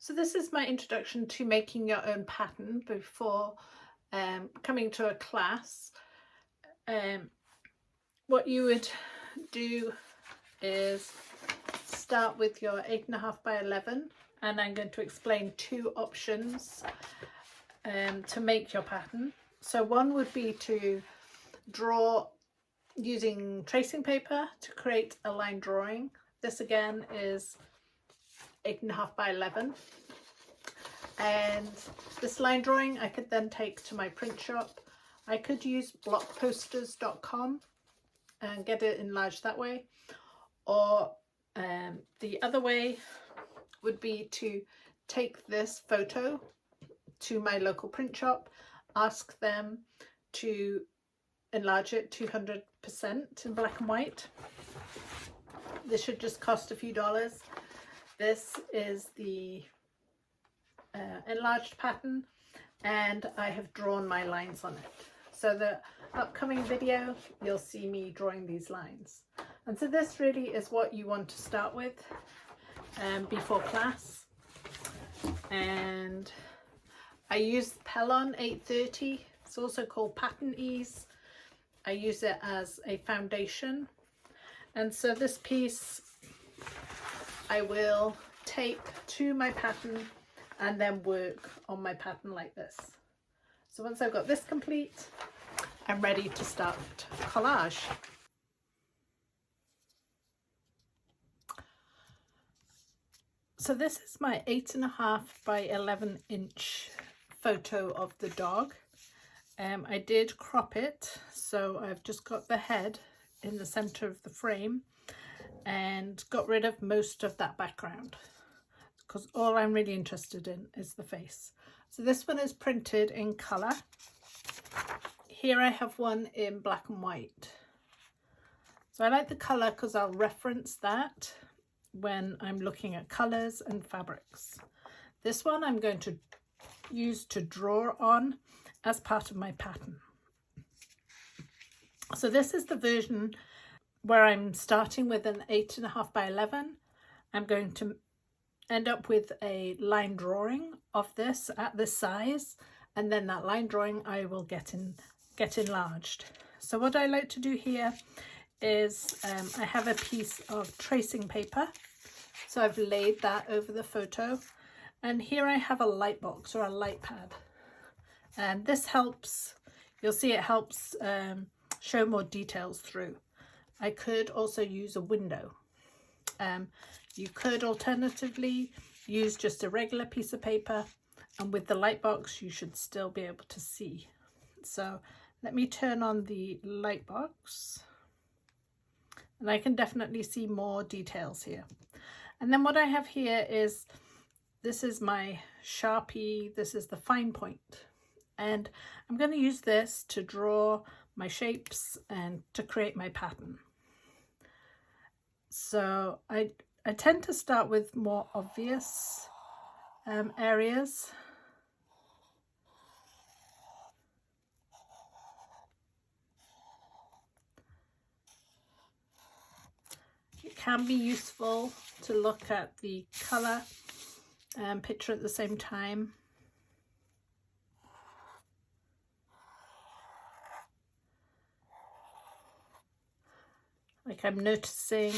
So this is my introduction to making your own pattern before coming to a class. What you would do is start with your 8.5 by 11, and I'm going to explain two options to make your pattern. So one would be to draw using tracing paper to create a line drawing. This again is 8.5 by 11. And this line drawing I could then take to my print shop. I could use blockposters.com and get it enlarged that way, or the other way would be to take this photo to my local print shop, ask them to enlarge it 200% in black and white. This should just cost a few dollars. This is the enlarged pattern, and I have drawn my lines on it. So the upcoming video you'll see me drawing these lines, and so this really is what you want to start with before class. And I use Pellon 830. It's also called Pattern Ease. I use it as a foundation, and so this piece I will take to my pattern and then work on my pattern like this. So once I've got this complete, I'm ready to start collage. So this is my 8.5 by 11 inch photo of the dog. I did crop it, so I've just got the head in the center of the frame and got rid of most of that background, because all I'm really interested in is the face. So this one is printed in color. Here I have one in black and white. So I like the color because I'll reference that when I'm looking at colors and fabrics. This one I'm going to use to draw on as part of my pattern. So this is the version where I'm starting with an 8.5 by 11. I'm going to end up with a line drawing of this at this size, and then that line drawing I will get enlarged. So what I like to do here is I have a piece of tracing paper, so I've laid that over the photo, and here I have a light box or a light pad, and this helps, you'll see it helps show more details through. I could also use a window. You could alternatively use just a regular piece of paper, and with the light box you should still be able to see. So let me turn on the light box, and I can definitely see more details here. And then what I have here is, this is my Sharpie, this is the fine point, and I'm going to use this to draw my shapes and to create my pattern. So I tend to start with more obvious areas. It can be useful to look at the color picture at the same time. Like I'm noticing,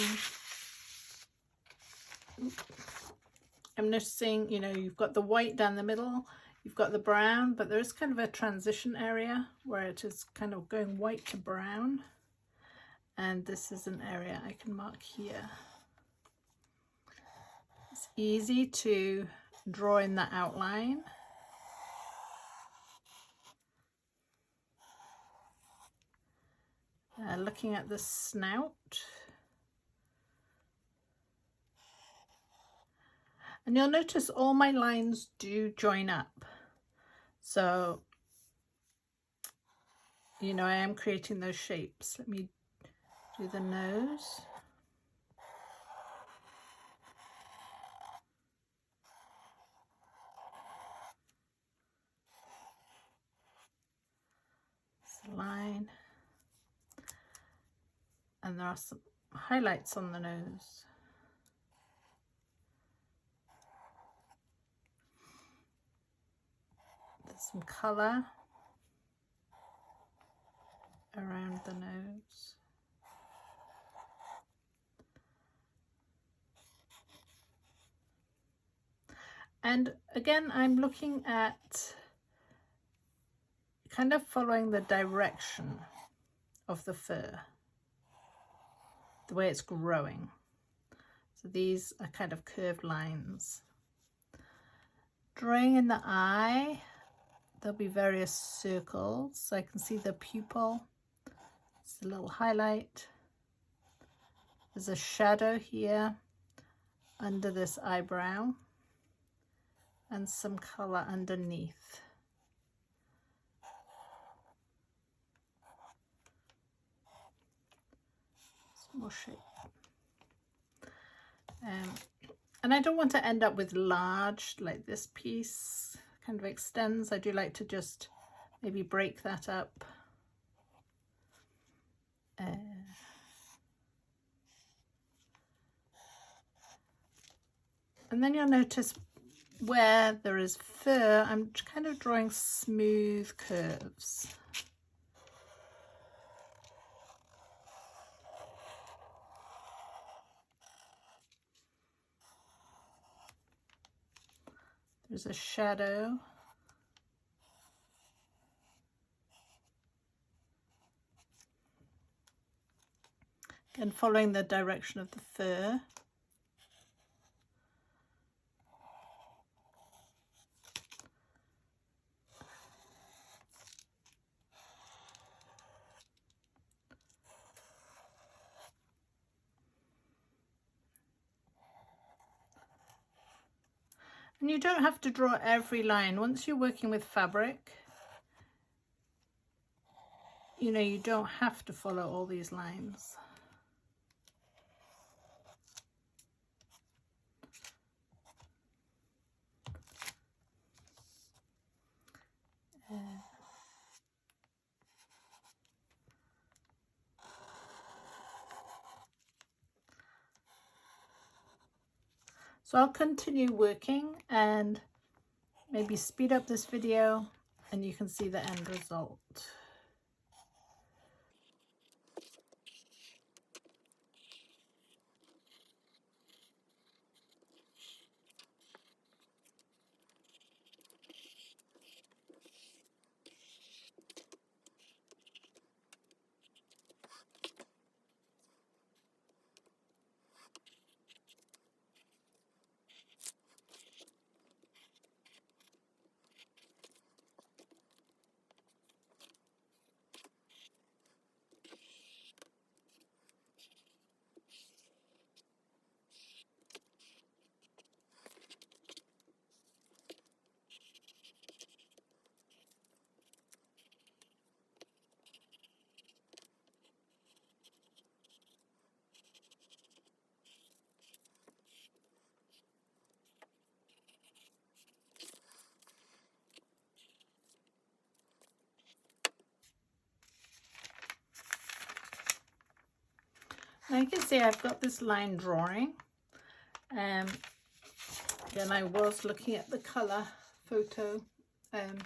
you know, you've got the white down the middle, you've got the brown, but there is kind of a transition area where it is kind of going white to brown. And this is an area I can mark here. It's easy to draw in the outline. Looking at the snout. And you'll notice all my lines do join up. So, you know, I am creating those shapes. Let me do the nose. This line. And there are some highlights on the nose. some colour around the nose. And again, I'm looking at kind of following the direction of the fur, the way it's growing. So these are kind of curved lines. Drawing in the eye, there'll be various circles. So I can see the pupil. It's a little highlight. There's a shadow here under this eyebrow and some colour underneath. Some more shape. And I don't want to end up with large, like this piece kind of extends. I do like to just maybe break that up. And then you'll notice where there is fur, I'm kind of drawing smooth curves. There's a shadow. Again, following the direction of the fur. And you don't have to draw every line. Once you're working with fabric, you know, you don't have to follow all these lines. So I'll continue working and maybe speed up this video and you can see the end result. Now you can see I've got this line drawing. Again, I was looking at the colour photo. And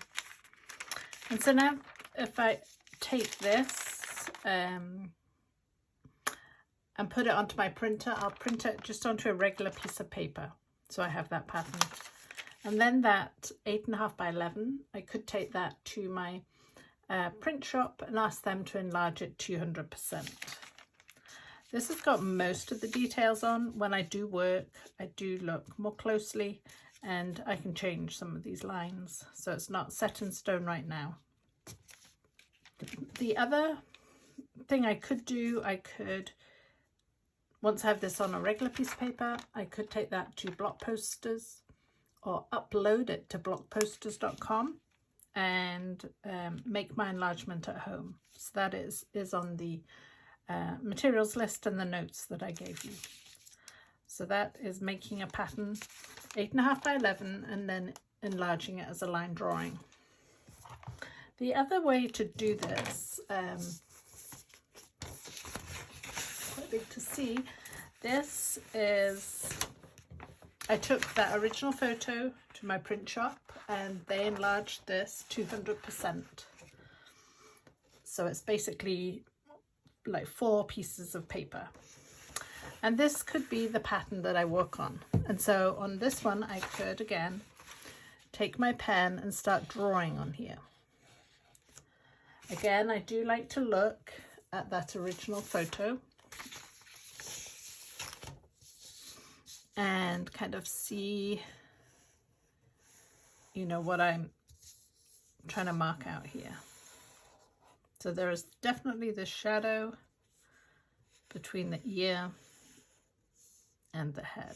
so now if I take this and put it onto my printer, I'll print it just onto a regular piece of paper. So I have that pattern. And then that 8.5 by 11, I could take that to my print shop and ask them to enlarge it 200%. This has got most of the details on. When I do work, I do look more closely and I can change some of these lines. So it's not set in stone right now. The other thing I could do, once I have this on a regular piece of paper, I could take that to block posters or upload it to blockposters.com and make my enlargement at home. So that is on the materials list and the notes that I gave you. So that is making a pattern 8.5 by 11 and then enlarging it as a line drawing. The other way to do this, quite big to see, this is I took that original photo to my print shop and they enlarged this 200%. So it's basically like 4 pieces of paper. And this could be the pattern that I work on. And so on this one, I could again take my pen and start drawing on here. Again, I do like to look at that original photo and kind of see, you know, what I'm trying to mark out here. So there is definitely the shadow between the ear and the head.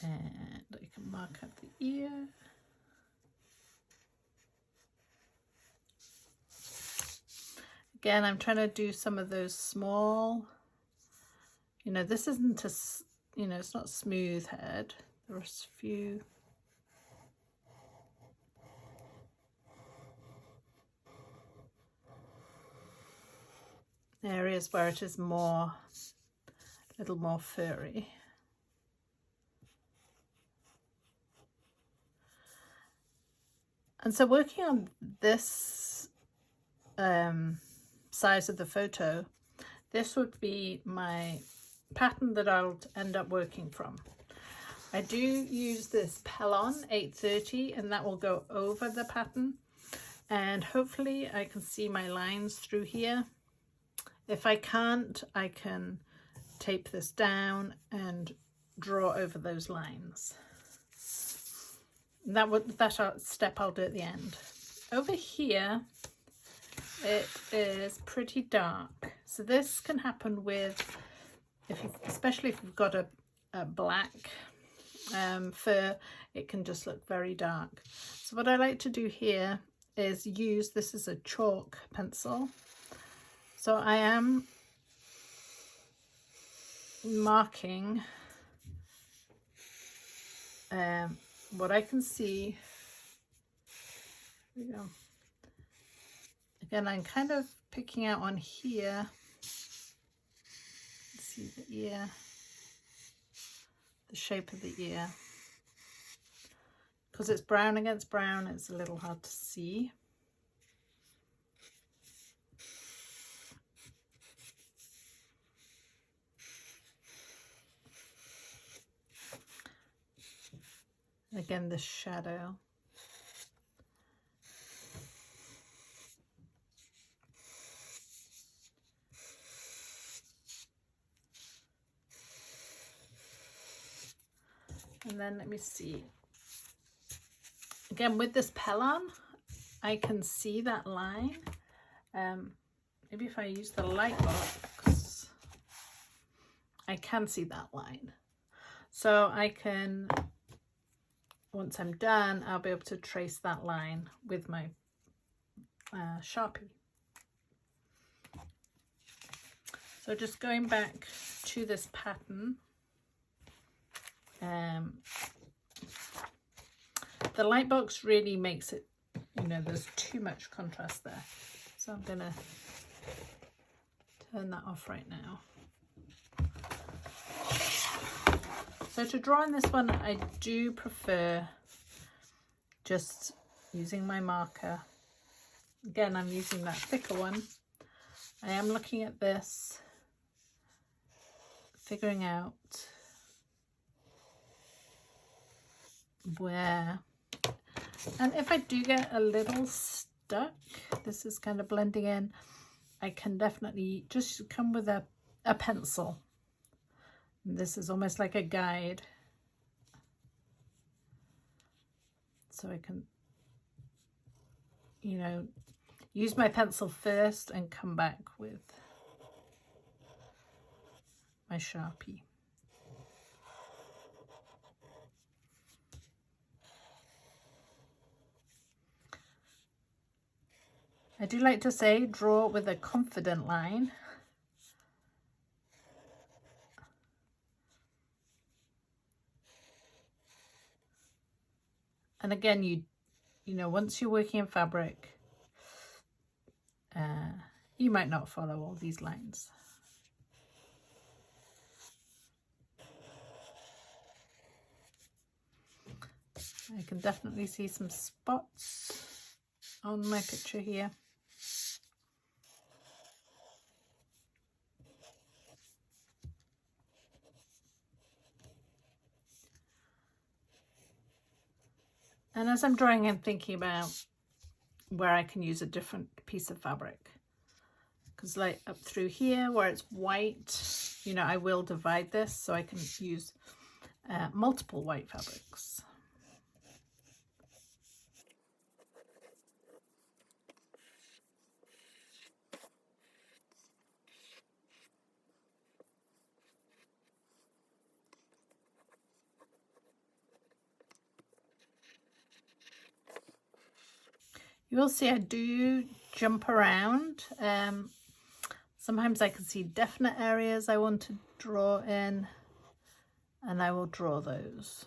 And I can mark up the ear. Again, I'm trying to do some of those small, you know, this isn't a, you know, it's not smooth head. There's a few. Areas where it is more, a little more furry. And so working on this size of the photo, this would be my pattern that I'll end up working from. I do use this Pellon 830 and that will go over the pattern, and hopefully I can see my lines through here. If I can't, I can tape this down and draw over those lines. That step I'll do at the end. Over here, it is pretty dark. So this can happen with, especially if you've got a black fur, it can just look very dark. So what I like to do here is use, this is a chalk pencil. So I am marking what I can see. There we go. Again, I'm kind of picking out on here. Let's see the ear, the shape of the ear. Because it's brown against brown, it's a little hard to see. Again, the shadow. And then let me see. Again, with this Pellon, I can see that line. Maybe if I use the light box, I can see that line. So I can, once I'm done, I'll be able to trace that line with my Sharpie. So just going back to this pattern, the light box really makes it, you know, there's too much contrast there. So I'm gonna turn that off right now. So to draw on this one, I do prefer just using my marker. Again, I'm using that thicker one. I am looking at this, figuring out where, and if I do get a little stuck, this is kind of blending in, I can definitely just come with a pencil. This is almost like a guide. So I can, you know, use my pencil first and come back with my Sharpie. I do like to say, draw with a confident line. And again, you know, once you're working in fabric, You might not follow all these lines. I can definitely see some spots on my picture here. And as I'm drawing, I'm thinking about where I can use a different piece of fabric. Because like up through here where it's white, you know, I will divide this so I can use multiple white fabrics. You will see I do jump around. Sometimes I can see definite areas I want to draw in, and I will draw those.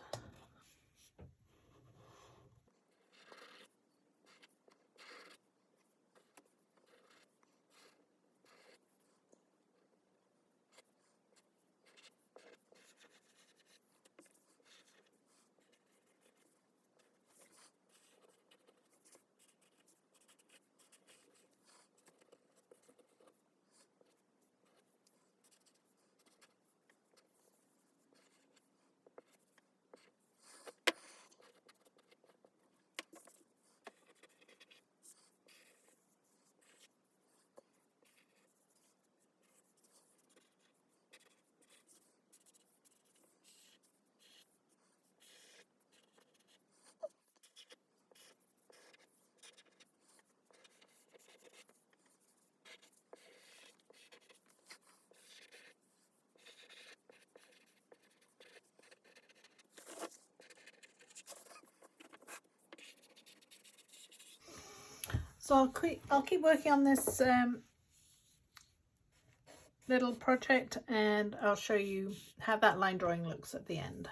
So I'll keep working on this little project, and I'll show you how that line drawing looks at the end.